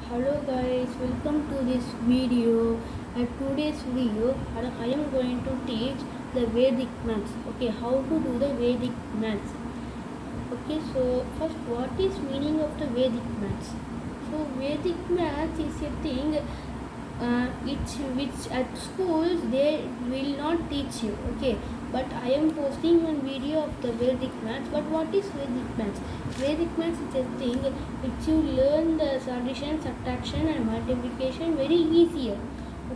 Hello guys, welcome to this video. At today's video, I am going to teach the Vedic maths. Okay, how to do the Vedic maths. Okay, so first, what is meaning of the Vedic maths? So Vedic maths is a thing which at schools they will not teach you. Okay, but I am posting one video of the Vedic maths. But what is Vedic maths? Vedic maths is a thing which you learn the addition, subtraction and multiplication very easier.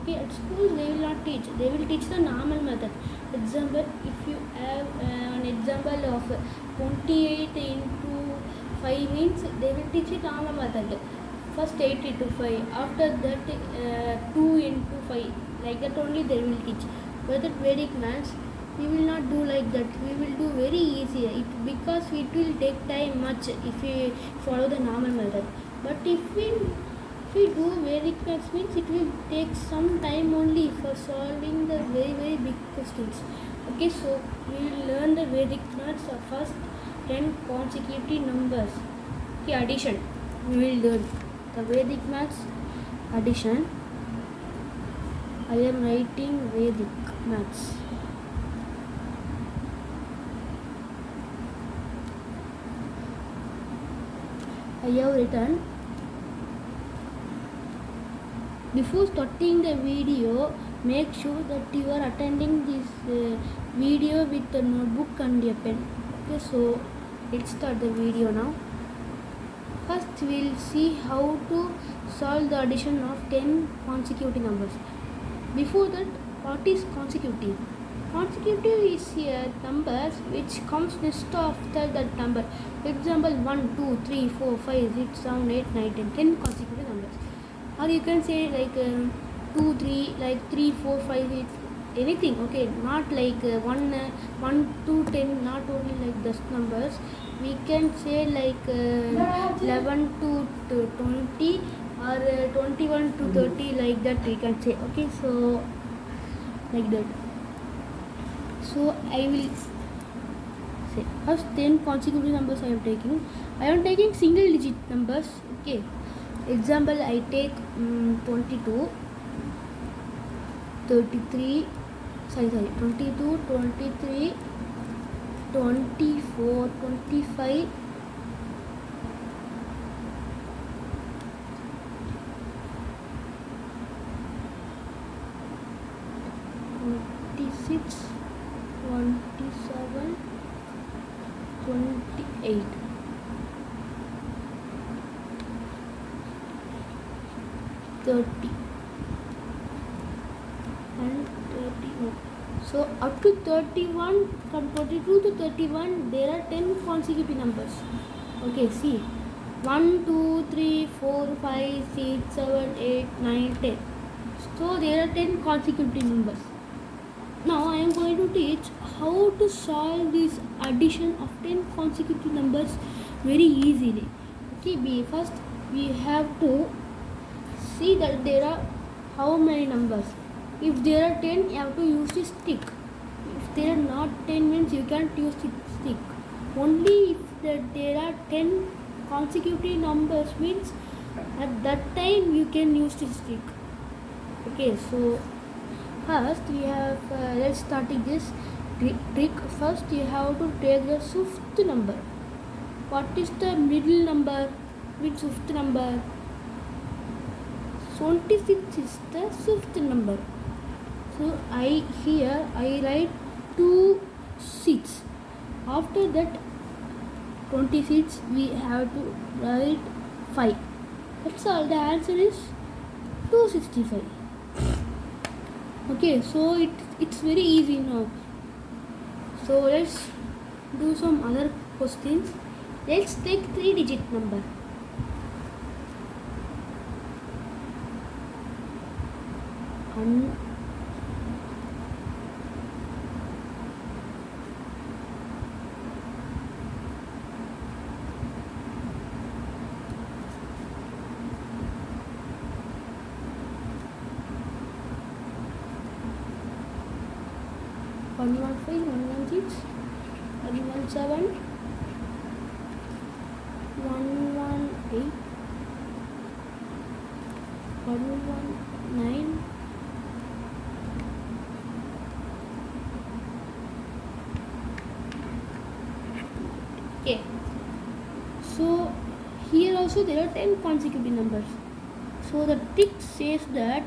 Okay, at schools they will not teach. They will teach the normal method. Example, if you have an example of 28 into 5 means they will teach it normal method. First 8 into 5, after that 2 into 5, like that only they will teach. But at Vedic maths we will not do like that. We will do very easier because it will take time much if we follow the normal method. But if we do Vedic maths means it will take some time only for solving the very big questions. Okay, so we will learn the Vedic maths of first 10 consecutive numbers. Okay, addition we will learn the Vedic maths addition. I am writing Vedic maths. I have written. Before starting the video, make sure that you are attending this video with a notebook and a pen. Okay, so let's start the video now. First, we'll see how to solve the addition of 10 consecutive numbers. Before that, what is consecutive? Consecutive is a numbers which comes next after that number. Example 1, 2, 3, 4, 5, 6, 7, 8, 9, 10. 10 consecutive numbers. Or you can say like 2, 3, like 3, 4, 5, 8, anything. Okay, not like 1 to 10, not only like those numbers. We can say like 11 to 20 or 21 to 30, like that we can say. Okay, so like that. So I will say first 10 consecutive numbers I am taking. I am taking single digit numbers. Okay, example I take 22, 33, 22, 23, 24, 25, 26, 27, 28, 30 and 31. So up to 31, from 22 to 31 there are 10 consecutive numbers. Okay, see 1, 2, 3, 4, 5, 6, 7, 8, 9, 10. So there are 10 consecutive numbers. Now I am going to teach how to solve this addition of 10 consecutive numbers very easily. Okay, first we have to see that there are how many numbers. If there are 10, you have to use the stick. If there are not 10 means you can't use the stick. Only if there are 10 consecutive numbers means at that time you can use the stick. Okay, so first we have let's start this trick. First you have to take the fifth number. What is the middle number with fifth number? 26 is the fifth number. So I write 2 6. After that 26 we have to write 5. That's all. The answer is 265. Okay, so it's very easy now. So let's do some other questions. Let's take 3-digit number. And 115, 116, 117, 118, 119. Okay. So here also there are 10 consecutive numbers. So the trick says that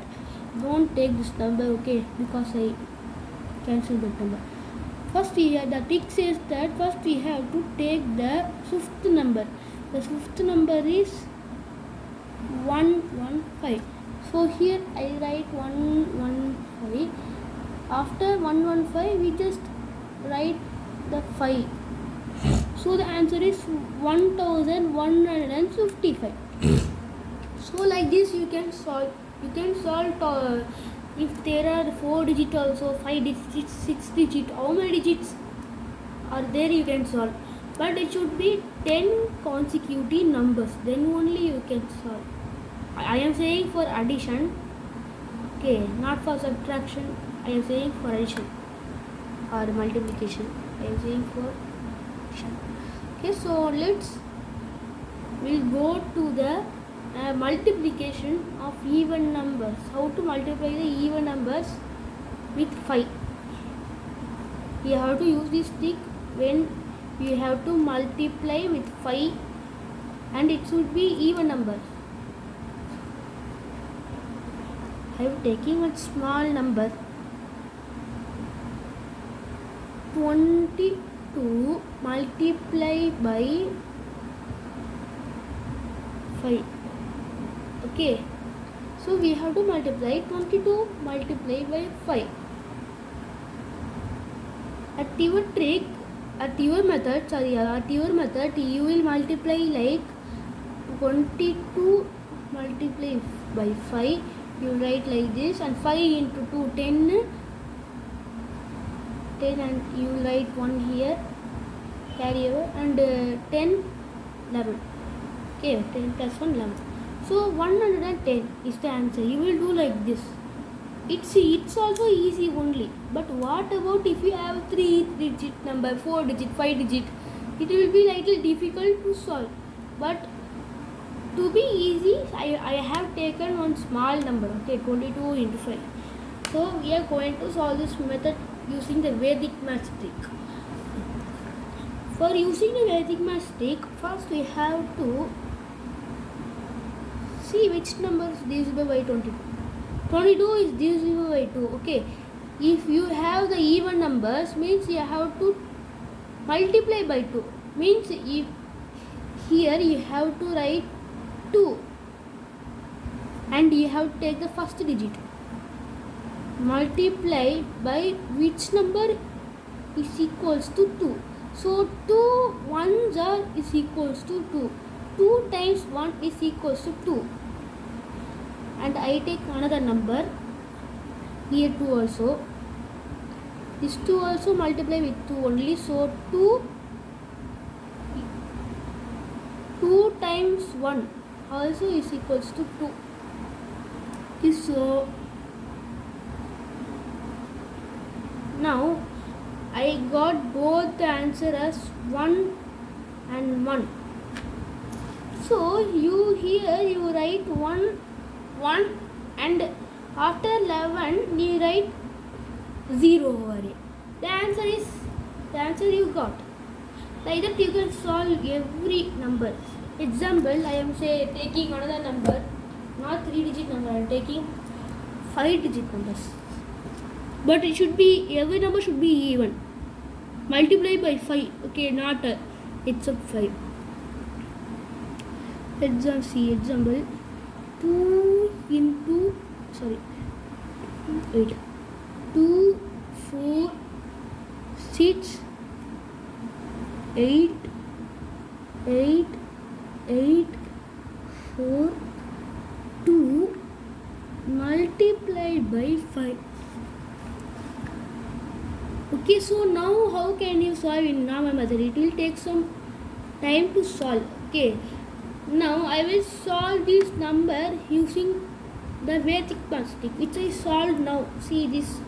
don't take this number, okay, because I cancel that number. First here the trick says that first we have to take the fifth number. The fifth number is 115. So here I write 115. After 115 we just write the 5. So the answer is 1155. So like this you can solve. You can solve if there are 4 digit also, 5 digits, 6 digit, how many digits are there you can solve. But it should be 10 consecutive numbers, then only you can solve. I am saying for addition, okay, not for subtraction. I am saying for addition or multiplication. I am saying for addition. Okay, so we'll go to the multiplication of even numbers. How to multiply the even numbers with 5? You have to use this trick when you have to multiply with 5 and it should be even numbers. I am taking a small number 22 multiplied by 5. Okay, so we have to multiply 22 multiplied by 5. At your method, you will multiply like 22 multiplied by 5. You write like this, and 5 into 2, 10, and you write 1 here, carry over, and 10, 11. Okay, 10 plus 1, 11. So 110 is the answer. You will do like this. It's also easy only. But what about if you have 3 digit number, 4 digit, 5 digit? It will be little difficult to solve. But to be easy, I have taken one small number. Okay, 22 into 5. So we are going to solve this method using the Vedic math trick. For using the Vedic math trick, first we have to see which number is divisible by 22. 22 is divisible by 2. Okay. If you have the even numbers, means you have to multiply by 2. Means if here you have to write 2 and you have to take the first digit. Multiply by which number is equals to 2. So 2 ones is equals to 2. 2 times 1 is equals to 2. And I take another number here 2 also. This 2 also multiply with 2 only. So 2 times 1 also is equals to 2. Okay, so now I got both the answer as 1 and 1. So you write 1 and after 11 you write 0 over here. The answer you got. Like that you can solve every number. Example, I am taking another number, not 3 digit number, I am taking 5 digit numbers. But it should be, every number should be even. Multiply by 5. Okay, not except 5. Example 2 into 2, 4, 6, 8, 4, 2 multiplied by 5. Okay, so now how can you solve in normal method? It will take some time to solve. Okay, now I will solve this number using the Vedic math trick, which I solved now. See this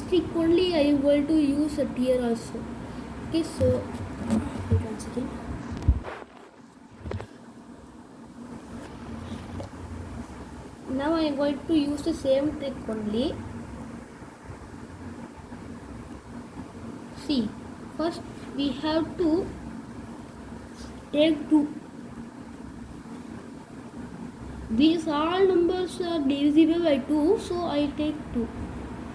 trick only I am going to use it here also. Okay, so wait one second. Now I am going to use the same trick only. See, first we have to take 2. These all numbers are divisible by 2, so I take 2.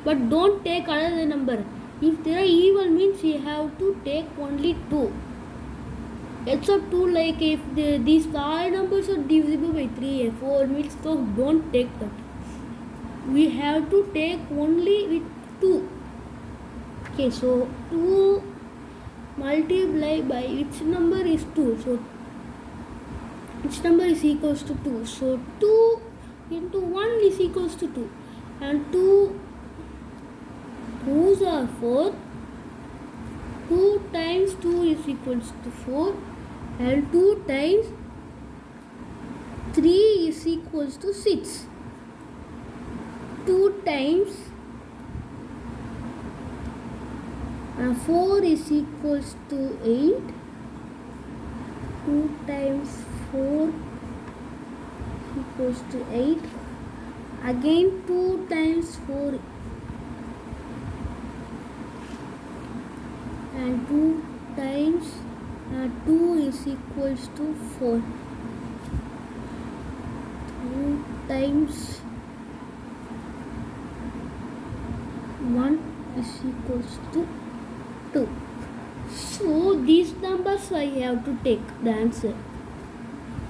But don't take another number. If they are even means we have to take only 2. Except 2, like if these all numbers are divisible by 3 and 4 means, so don't take that. We have to take only with 2. Okay, so 2 multiply by which number is 2? So which number is equals to 2? So 2 into 1 is equals to 2. And 2 2's are 4. 2 times 2 is equals to 4. And 2 times 3 is equals to 6. 2 times 4 is equals to 8. 2 times 4 equals to 8. Again 2 times 4 and 2 times 2 is equals to 4. 2 times 1 is equals to 2. So these numbers I have to take the answer.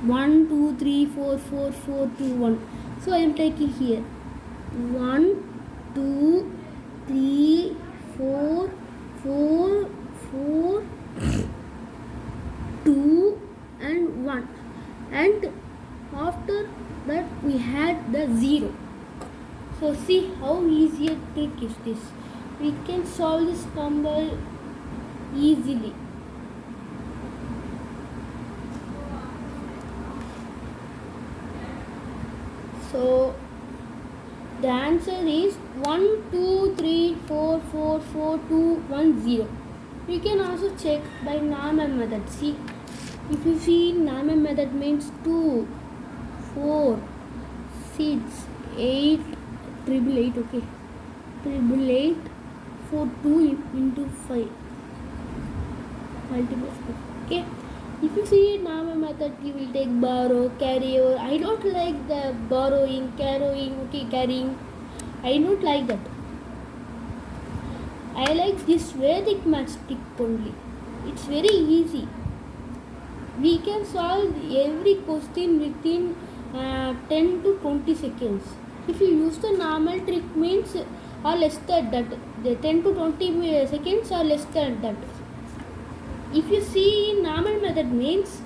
1, 2, 3, 4, 4, 4, 2, 1. So I am taking here 1, 2, 3, 4, 4, 4, 2 and 1. And after that we had the 0. So see how easy a trick is this. We can solve this number easily. So the answer is 1, 2, 3, 4, 4, 4, 2, 1, 0. You can also check by normal method. See, if you see normal method means 2, 4, 6, 8, 888, okay. 888 for 2 into 5. Multiple, okay. If you see normal method, you will take borrow, carry over. I don't like the borrowing, carrying, okay, carrying. I don't like that. I like this Vedic math trick only. It's very easy. We can solve every question within 10 to 20 seconds. If you use the normal trick means or less than that, the 10 to 20 seconds or less than that. If you see in normal method means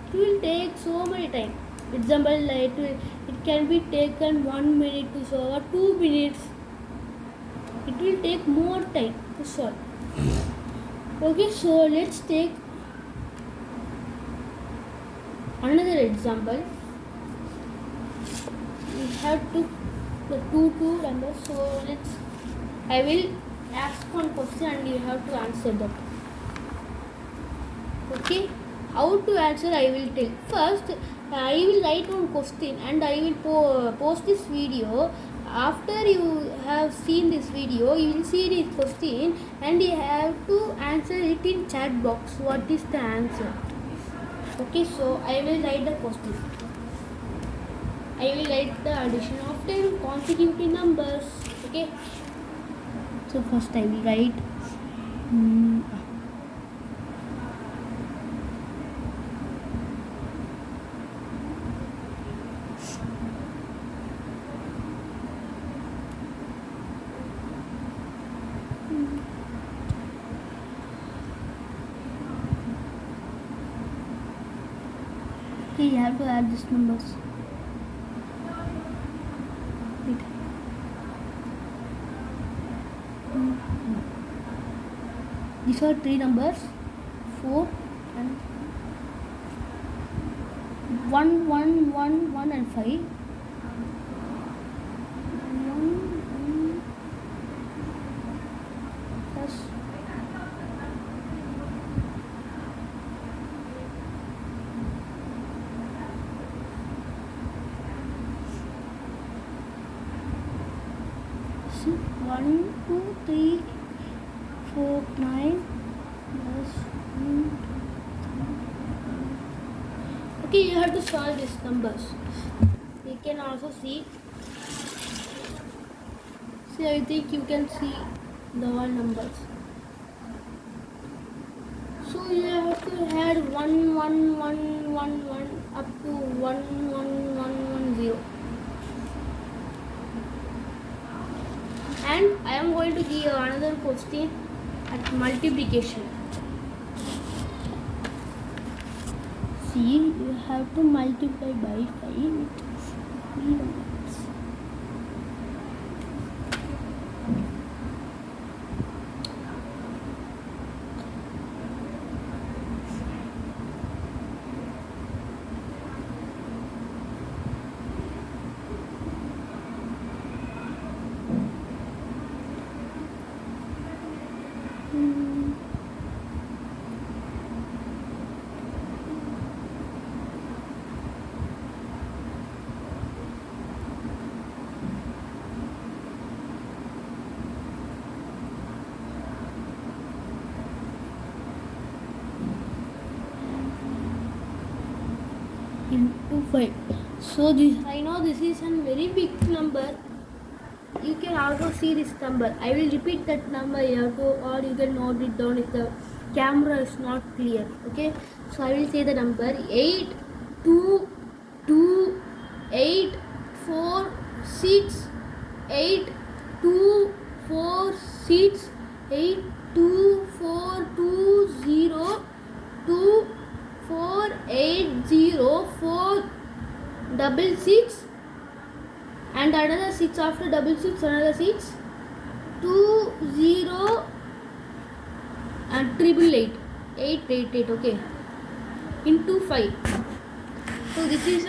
it will take so many time. Example, like it can be taken 1 minute to solve or 2 minutes. It will take more time to solve. Okay, so let's take another example. We have to the two numbers. So I will ask one question and you have to answer that. Okay, how to answer I will tell. First, I will write one question and I will post this video. After you have seen this video, you will see this question and you have to answer it in chat box. What is the answer? Okay, so I will write the question. I will write the addition of 10 consecutive numbers. Okay, so first I will write okay, you have to add these numbers. Wait. These are 3 numbers, 4 and 1, 1, 1, 1 and 5. 1, 1 plus 1, 1, 2, 3, 4, 9 plus 1. Okay, you have to solve these numbers. You can also see. See, I think you can see the all numbers. So you have to add 1, 1, 1, 1, 1 up to 1, 1, 1, 1, 0. And I am going to give another question at multiplication. See, you have to multiply by 5 with 3 numbers. Into 5. So this, I know this is a very big number. You can also see this number. I will repeat that number. You have to, or you can note it down if the camera is not clear. Okay. So I will say the number 8, 2, 2, 8, 4, 6, 8, 2, 4, 6, 8, 2, 4, 2, 0, 2, 4, 8, 0, 4, double 6, and another 6 after double 6, another 6, 2, 0, and triple 8, 8, 8, 8, okay, into 5. So this is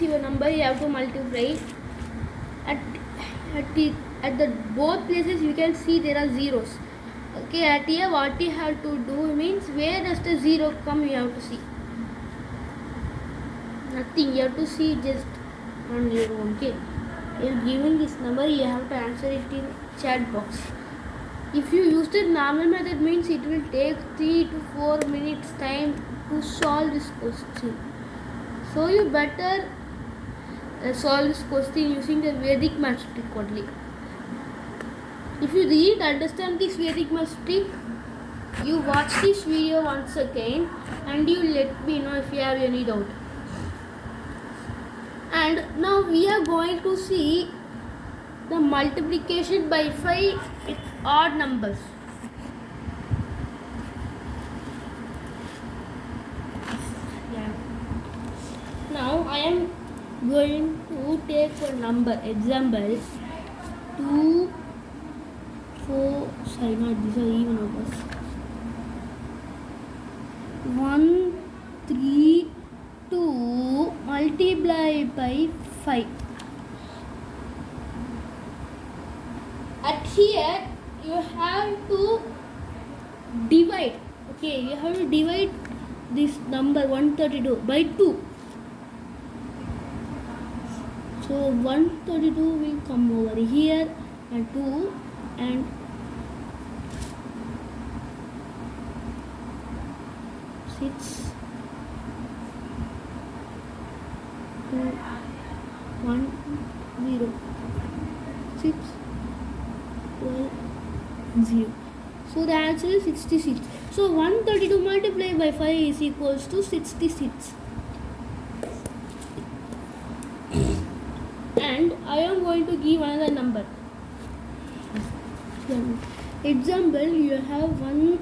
your number. You have to multiply. At the both places you can see there are zeros. Okay, at here what you have to do means where does the 0 come, you have to see. Nothing, you have to see just on your own. Okay, if given this number, you have to answer it in chat box. If you use the normal method, means it will take 3 to 4 minutes time to solve this question. So you better solve this question using the Vedic math trick only. If you didn't understand this Vedic math trick, you watch this video once again and you let me know if you have any doubt. And now we are going to see the multiplication by 5 with odd numbers. Yeah. Now I am going to take a number, example 2, 4, sorry, not these are even numbers, 1, 3, 2 multiplied by 5. At here you have to divide. Okay, you have to divide this number 132 by 2. So 132 will come over here and 2 and 6, 2, 1, 0, 6, 12, 0. So the answer is 66. So 132 multiplied by 5 is equals to 66. And I am going to give another number. Example, you have 1,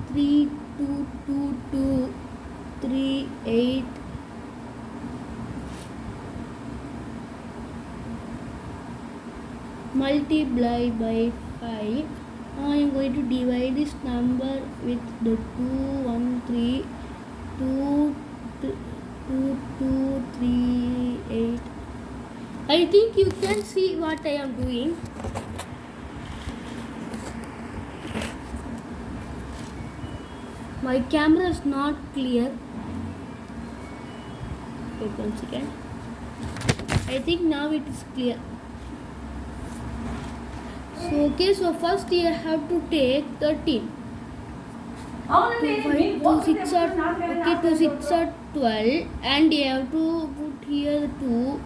3, 2, 2, 2, 3, 8, multiply by 5. Now I am going to divide this number with the 2, 1, 3, 2, 2, 2, 3, 8. I think you can see what I am doing. My camera is not clear. Wait 1 second. I think now it is clear. So okay, so first you have to take 13. 2 6 are okay, 2 6 are 12, and you have to put here 2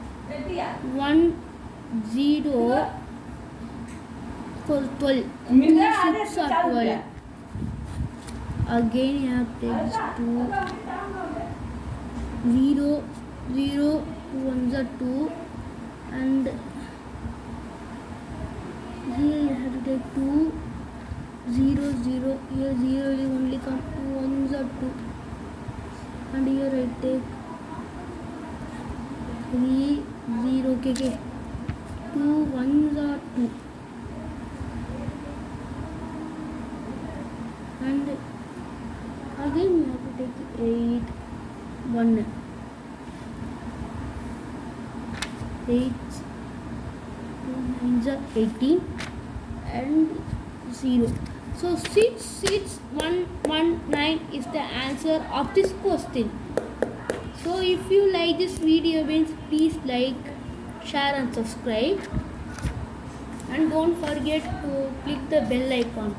1 0 for 12. 2 6 are 12. Again you have to take this 2 0 0 1s are 2, and here you have to take 2 0 0. Here 0 will only come, 2 1s are 2, and here I take 3 0. Okay, 2 1s are 2, and again you have to take 8 1 8 2 9s are 18, and 0. So 6 6 1 1 9 is the answer of this question. So if you like this video, means please like, share and subscribe, and don't forget to click the bell icon.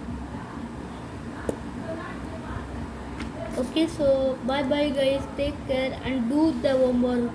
Okay, so bye bye guys, take care and do the homework.